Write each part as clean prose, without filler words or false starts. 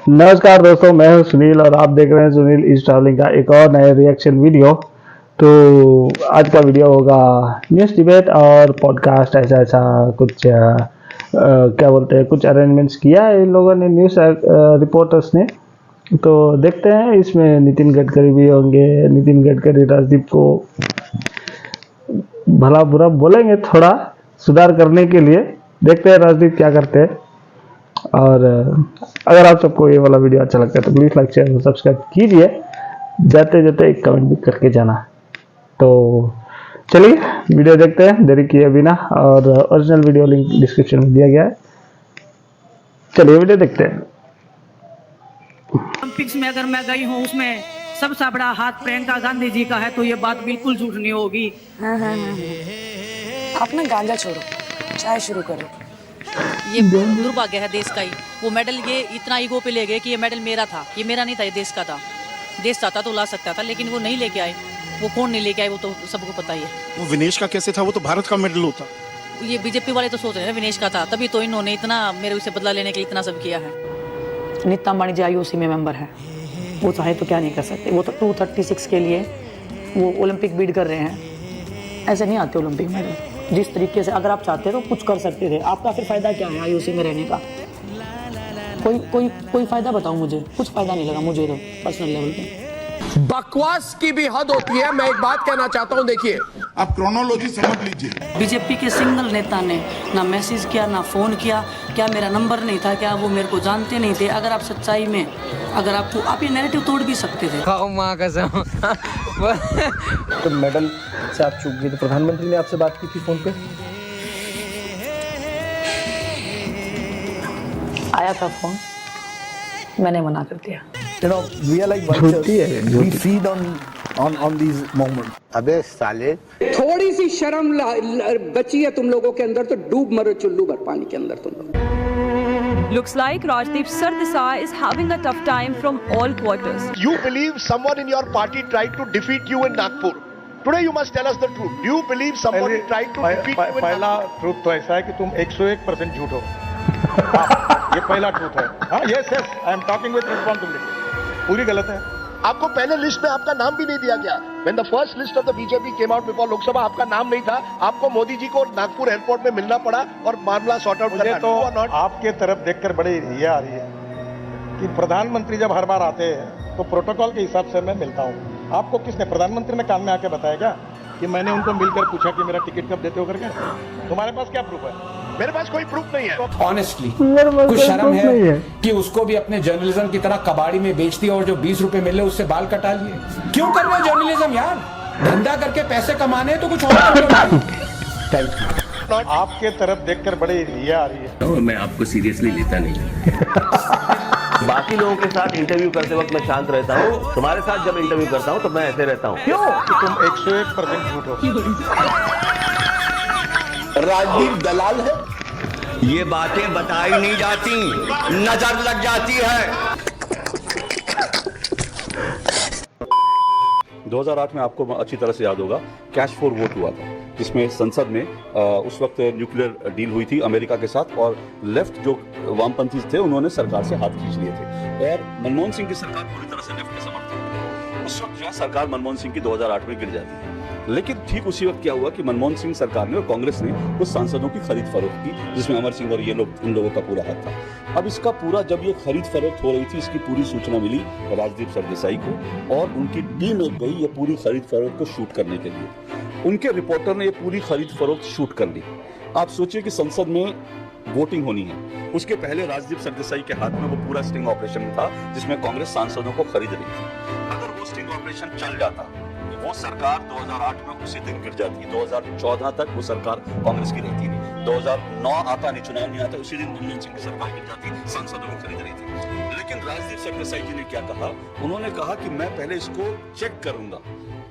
नमस्कार दोस्तों, मैं हूं सुनील और आप देख रहे हैं सुनील इज ट्रैवलिंग का एक और नए रिएक्शन वीडियो। तो आज का वीडियो होगा न्यूज़ डिबेट और पॉडकास्ट। ऐसा ऐसा कुछ क्या बोलते हैं, कुछ अरेंजमेंट्स किया है इन लोगों ने, न्यूज़ रिपोर्टर्स ने। तो देखते हैं, इसमें नितिन गडकरी भी होंगे। नितिन गडकरी राजदीप को भला बुरा बोलेंगे थोड़ा सुधार करने के लिए। देखते हैं राजदीप क्या करते हैं। और अगर आप सबको ये वाला वीडियो अच्छा लगता है तो प्लीज़ लाइक शेयर और सब्सक्राइब कीजिए। जाते जाते एक कमेंट भी करके जाना। तो चलिए वीडियो देखते हैं देरी किए बिना, और ओरिजिनल वीडियो लिंक डिस्क्रिप्शन में दिया गया है। चलिए वीडियो देखते हैं। ओलंपिक्स में अगर मैं गई हूँ, उसमें सबसे बड़ा हाथ प्रियंका गांधी जी का है, तो ये बात बिल्कुल झूठ नहीं होगी। हाँ। आप ना गांजा छोड़ो, चाय शुरू करो। ये दुर्भाग्य है देश का ही। वो मेडल ये इतना ईगो पे ले गए कि ये मेडल मेरा था, ये मेरा नहीं था, ये देश का था। देश चाहता तो ला सकता था, लेकिन वो नहीं लेके आए। वो कौन नहीं लेके आए, वो तो सबको पता ही है। वो विनेश का कैसे था? वो तो भारत का मेडल होता। ये बीजेपी वाले तो सोच रहे हैं विनेश का था, तभी तो इन्होंने इतना मेरे से बदला लेने के लिए इतना सब किया है। नीता अंबानी जी आईओसी में मेंबर है, वो चाहे तो क्या नहीं कर सकते। वो तो 236 के लिए वो ओलंपिक बीड कर रहे हैं। ऐसे नहीं आते ओलंपिक मेडल। जिस तरीके से अगर आप चाहते तो कुछ कर सकते थे। आपका फिर फायदा क्या है आईओसी में रहने का? कोई फायदा बताओ मुझे। कुछ फायदा नहीं लगा मुझे तो पर्सनल लेवल पे। बकवास की भी हद होती है। मैं एक बात कहना चाहता हूं, देखिए आप क्रोनोलॉजी समझ लीजिए। बीजेपी के सिंगल नेता ने ना मैसेज किया, ना फोन किया। क्या मेरा नंबर नहीं था? क्या वो मेरे को जानते नहीं थे? अगर आप सच्चाई में, अगर आपको, आप ये नैरेटिव तोड़ भी सकते थे। तो मेडल से आप चूक गए, तो प्रधानमंत्री ने आपसे बात की थी फोन पे? आया था फोन, मैंने मना कर दिया। You know, we are like vultures. We feed on these moments. अबे साले, थोड़ी सी शर्म बची है तुम लोगों के अंदर तो डूब मरो चुल्लू भर पानी के अंदर तुम लोग। Looks like Rajdeep Sardesai is having a tough time from all quarters. You believe someone in your party tried to defeat you in Nagpur. Today you must tell us the truth. Do you believe somebody tried to defeat you in पहला truth तो ऐसा है कि तुम 101% झूठ हो। ये पहला ट्रूथ है। हाँ, yes I am talking with responsibility. पूरी गलत है। आपको पहले लिस्ट में आपका नाम भी नहीं दिया गया। When the first list of the BJP came out before Lok Sabha, आपका नाम नहीं था। आपको मोदी जी को नागपुर एयरपोर्ट में मिलना पड़ा और मामला सॉर्ट आउट करना। तो आपके तरफ देखकर बड़ी ये आ रही है कि प्रधानमंत्री जब हर बार आते हैं तो प्रोटोकॉल के हिसाब से मैं मिलता हूँ। आपको किसने, प्रधानमंत्री ने कान में आके बताया क्या कि मैंने उनको मिलकर पूछा कि मेरा टिकट कब देते हो करके? तुम्हारे पास क्या प्रूफ है? मेरे पास कोई प्रूफ नहीं है। ऑनेस्टली कुछ शर्म है कि उसको भी अपने जर्नलिज्म की तरह कबाड़ी में बेच दिया और जो 20 रुपए मिले उससे बाल कटा लिए। क्यों कर रहे हो जर्नलिज्म यार? धंधा करके पैसे कमाने तो कुछ और आपके तरफ देखकर बड़ी ये आ रही है। मैं आपको सीरियसली लेता नहीं। बाकी लोगों के साथ इंटरव्यू करते वक्त मैं शांत रहता हूँ, तुम्हारे साथ जब इंटरव्यू करता हूँ तो मैं ऐसे रहता हूँ। क्यों? कि तुम 101% झूठ हो। राजदीप दलाल है। ये बातें बताई नहीं जाती, नजर लग जाती है। 2008 में आपको अच्छी तरह से याद होगा कैश फॉर वोट हुआ था, जिसमें संसद में उस वक्त न्यूक्लियर डील हुई थी अमेरिका के साथ, और लेफ्ट जो वामपंथी थे उन्होंने सरकार से हाथ खींच लिए थे और मनमोहन सिंह की सरकार पूरी तरह से लेफ्ट के समर्थन। उस वक्त जो सरकार मनमोहन सिंह की 2008 में गिर जाती है। लेकिन ठीक उसी वक्त क्या हुआ कि मनमोहन सिंह सरकार ने और कांग्रेस ने कुछ सांसदों की खरीद फरोख्त की, जिसमें अमर सिंह और ये लोग, इन लोगों का पूरा हाथ था। अब इसका पूरा, जब ये खरीद फरोख्त हो रही थी, इसकी पूरी सूचना मिली राजदीप सरदेसाई को, और उनकी टीम एक गई ये पूरी खरीद फरोख्त को शूट करने के लिए। उनके रिपोर्टर ने ये पूरी खरीद फरोख्त शूट कर ली। आप सोचिए कि संसद में वोटिंग होनी है, उसके पहले राजदीप सरदेसाई के हाथ में वो पूरा स्टिंग ऑपरेशन था, जिसमें कांग्रेस सांसदों को खरीद रही थी। अगर वो स्टिंग ऑपरेशन चल जाता, वो सरकार 2008 में उसी दिन गिर जाती। 2014 तक वो सरकार कांग्रेस की रहती नहीं। 2009 आता नहीं, चुनाव नहीं आता, उसी दिन मनमोहन सिंह की सरकार गिर जाती, सांसदों को खरीद रही थी। लेकिन राजदीप सरदेसाई जी ने क्या कहा? उन्होंने कहा कि मैं पहले इसको चेक करूंगा,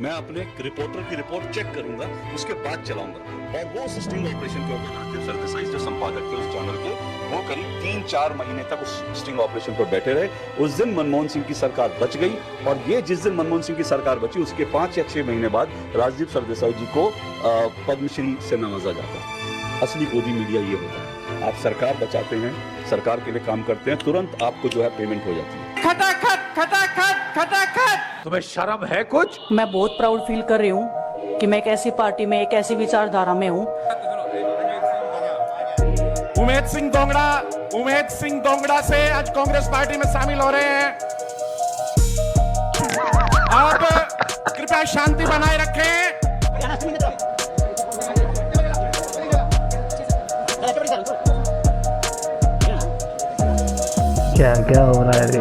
मैं अपने रिपोर्टर की रिपोर्ट चेक करूंगा, उसके बाद चलाऊंगा। और वो स्टिंग ऑपरेशन के ऊपर राजदीप सरदेसाई जो संपादक थे उस चैनल के, वो करीब 3-4 महीने तक उस स्टिंग ऑपरेशन पर बैठे रहे। उस दिन मनमोहन सिंह की सरकार बच गई, और ये जिस दिन मनमोहन सिंह की सरकार बची उसके 5 या 6 महीने बाद राजदीप सरदेसाई जी को पद्मश्री से नवाजा जाता है। असली गोदी मीडिया ये होता है। आप सरकार बचाते हैं, सरकार के लिए काम करते हैं, तुरंत आपको जो है पेमेंट हो जाती है। खटाखट खटाखट खटाखट। तुम्हें शर्म है कुछ? मैं बहुत प्राउड फील कर रही हूँ कि मैं एक ऐसी पार्टी में, एक ऐसी विचारधारा में हूँ। उमेद सिंह दोंगड़ा से आज कांग्रेस पार्टी में शामिल हो रहे हैं। आप कृपया शांति बनाए रखें। क्या क्या हो रहा है रे?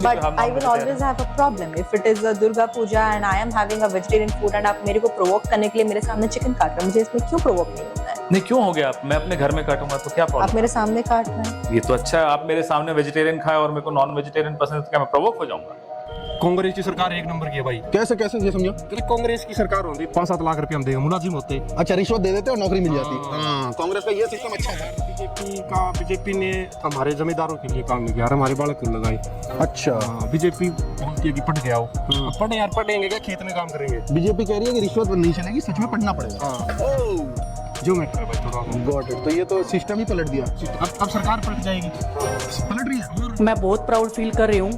But I will always have a problem if it is a Durga Puja and I am having a vegetarian food and आप मेरे को provoke करने के लिए मेरे सामने चिकन काट रहे हो, मुझे इसमें क्यों provoke नहीं होता है? नहीं क्यों हो गया? मैं अपने घर में काटूंगा तो क्या प्रॉब्लम? आप मेरे सामने काट रहे हैं। ये तो अच्छा है, आप मेरे सामने वेजिटेरियन खाए और मेरे को नॉन वेजिटेरियन पसंद है तो क्या मैं प्रोवोक हो जाऊंगा? कांग्रेस की सरकार एक नंबर की है भाई। कैसे कैसे ये समझो? कांग्रेस की सरकार होती 5-7 लाख रुपए हम देंगे, मुलाजिम होते। अच्छा, रिश्वत दे देते और नौकरी मिल जाती। हाँ, कांग्रेस का ये सिस्टम अच्छा है। बीजेपी ने हमारे जमींदारों के लिए काम नहीं किया, हमारे बालक को लगाई। अच्छा, बीजेपी बोलती है कि पढ़ के आओ। पढ़े यार, पढ़ेंगे क्या? खेत में काम करेंगे। बीजेपी कह रही है कि रिश्वत नहीं चलेगी, सच में पढ़ना पड़ेगा। जो मैटर है भाई थोड़ा गॉट इट। तो ये तो सिस्टम ही पलट दिया। अब सरकार पलट जाएगी, पलट रही है। मैं बहुत प्राउड फील कर रही हूँ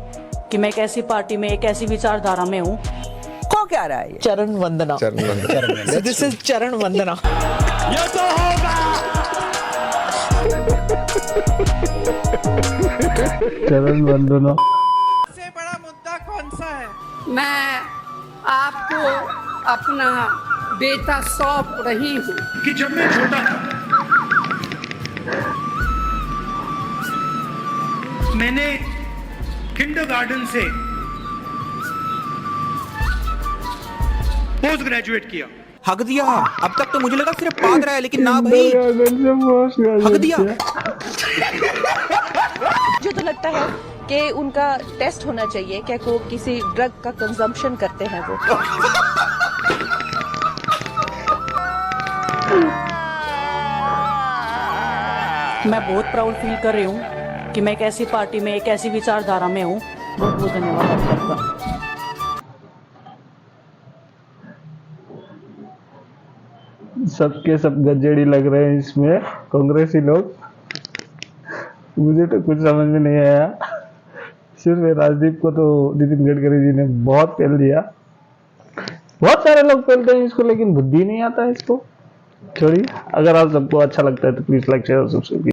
कि मैं एक ऐसी पार्टी में, एक ऐसी विचारधारा में हूँ। को क्या रहा है? चरण वंदना। दिस इज चरण वंदना। ये तो होगा। चरण वंदना। सबसे बड़ा मुद्दा कौन सा है? मैं आपको अपना बेटा सौंप रही हूँ कि जब मैं छोटा था मैंने किंडरगार्टन से पोस्ट ग्रेजुएट किया। हक दिया। अब तक तो मुझे लगा सिर्फ पाद रहा है, लेकिन ना भाई, हक दिया। मुझे तो लगता है कि उनका टेस्ट होना चाहिए, क्या वो किसी ड्रग का कंजम्पशन करते हैं वो। मैं बहुत प्राउड फील कर रही हूँ कि मैं एक ऐसी पार्टी में, एक ऐसी विचारधारा में हूँ। बहुत बहुत धन्यवाद आप सबका। सबके सब गजेड़ी लग रहे हैं इसमें, कांग्रेसी लोग। मुझे तो कुछ समझ में नहीं आया। सिर्फ राजदीप को तो नितिन गडकरी जी ने बहुत पेल दिया। बहुत सारे लोग पेलते हैं इसको, लेकिन बुद्धि नहीं आता है इसको। छोड़िए, अगर आप सबको अच्छा लगता है तो प्लीज लाइक शेयर और सब्सक्राइब।